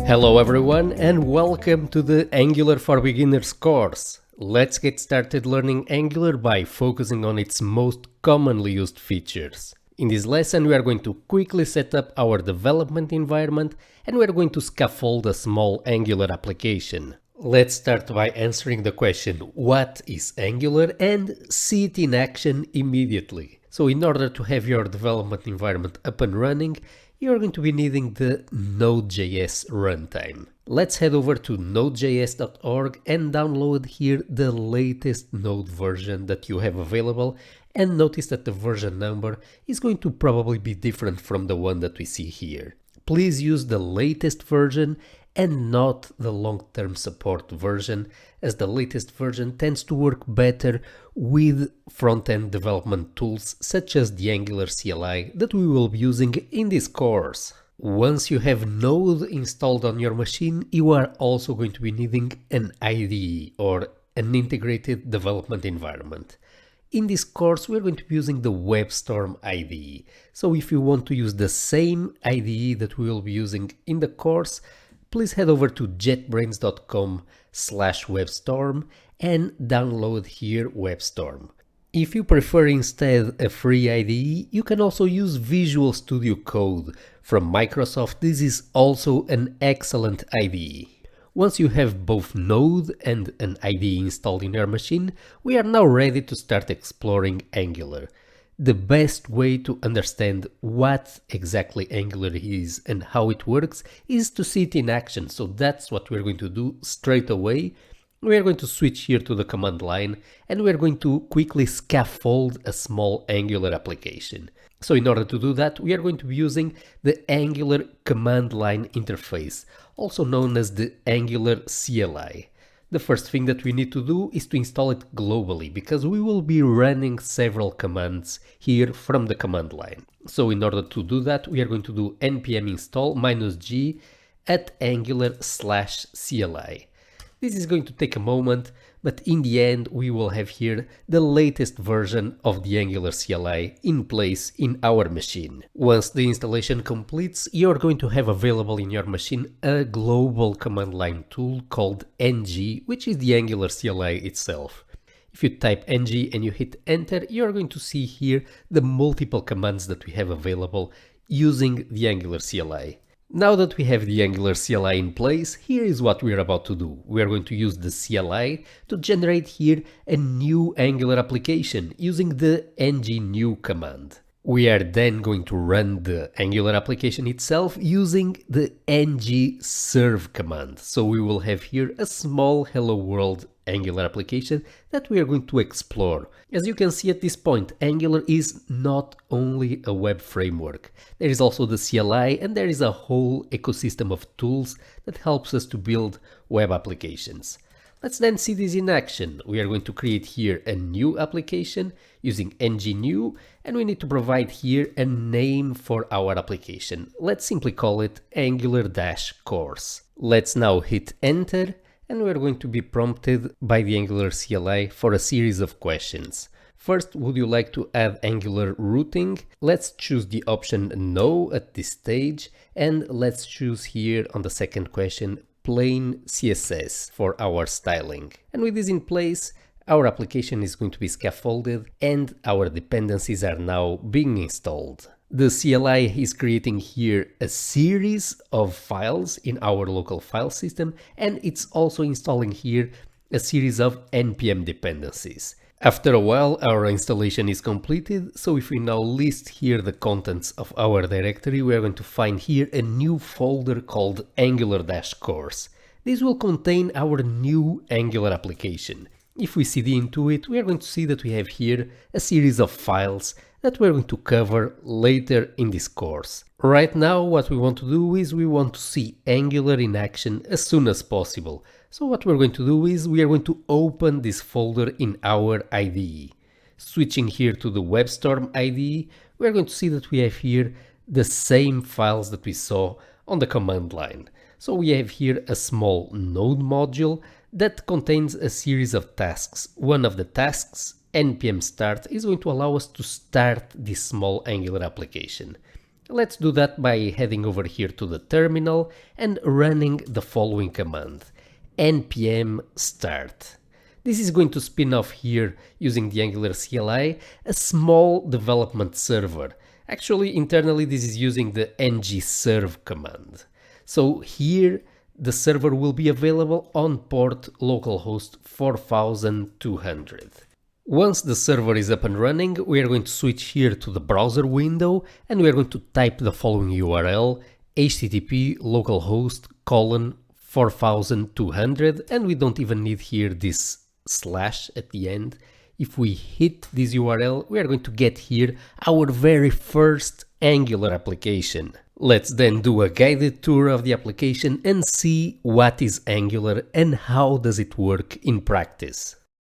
Hello everyone and welcome to the Angular for Beginners course. Let's get started learning Angular by focusing on its most commonly used features. In this lesson we are going to quickly set up our development environment and we are going to scaffold a small Angular application. Let's start by answering the question, what is Angular, and see it in action immediately. So in order to have your development environment up and running, you're going to be needing the Nodejs runtime. Let's head over to nodejs.org and download here the latest Node version that you have available, and notice that the version number is going to probably be different from the one that we see here. Please use the latest version and not the long-term support version, as the latest version tends to work better with front-end development tools such as the Angular CLI that we will be using in this course. Once you have Node installed on your machine, you are also going to be needing an IDE, or an integrated development environment. In this course, we're going to be using the WebStorm IDE. So if you want to use the same IDE that we will be using in the course, please head over to jetbrains.com/webstorm and download here WebStorm. If you prefer instead a free IDE, you can also use Visual Studio Code from Microsoft. This is also an excellent IDE. Once you have both Node and an IDE installed in your machine, we are now ready to start exploring Angular. The best way to understand what exactly Angular is and how it works is to see it in action. So that's what we're going to do straight away. We are going to switch here to the command line and we're going to quickly scaffold a small Angular application. So in order to do that, we are going to be using the Angular command line interface, also known as the Angular CLI. The first thing that we need to do is to install it globally, because we will be running several commands here from the command line. So in order to do that, we are going to do npm install -g @angular/CLI. This is going to take a moment, but in the end we will have here the latest version of the Angular CLI in place in our machine. Once the installation completes, you're going to have available in your machine a global command line tool called ng, which is the Angular CLI itself. If you type ng and you hit enter, you're going to see here the multiple commands that we have available using the Angular CLI. Now that we have the Angular CLI in place, here is what we're about to do. We are going to use the CLI to generate here a new Angular application using the ng-new command. We are then going to run the Angular application itself using the ng-serve command. So we will have here a small hello world Angular application that we are going to explore. As you can see at this point, Angular is not only a web framework. There is also the CLI, and there is a whole ecosystem of tools that helps us to build web applications. Let's then see this in action. We are going to create here a new application using ng-new, and we need to provide here a name for our application. Let's simply call it Angular-course. Let's now hit enter, and we're going to be prompted by the Angular CLI for a series of questions. First, would you like to add Angular routing? Let's choose the option no at this stage, and let's choose here on the second question plain CSS for our styling. And with this in place, our application is going to be scaffolded and our dependencies are now being installed. The CLI is creating here a series of files in our local file system, and it's also installing here a series of npm dependencies. After a while, our installation is completed, so if we now list here the contents of our directory, we are going to find here a new folder called Angular-course. This will contain our new Angular application. If we cd into it, we are going to see that we have here a series of files that we're going to cover later in this course. Right now, what we want to do is we want to see Angular in action as soon as possible. So what we're going to do is we are going to open this folder in our IDE. Switching here to the WebStorm IDE, we're going to see that we have here the same files that we saw on the command line. So we have here a small Node module that contains a series of tasks. One of the tasks, npm start, is going to allow us to start this small Angular application. Let's do that by heading over here to the terminal and running the following command, npm start. This is going to spin off here, using the Angular CLI, a small development server. Actually, internally this is using the ngserve command. So here the server will be available on port localhost 4200. Once the server is up and running, we are going to switch here to the browser window and we are going to type the following URL, http localhost:4200, and we don't even need here this slash at the end. If we hit this URL, we are going to get here our very first Angular application. Let's then do a guided tour of the application and see what is Angular and how does it work in practice.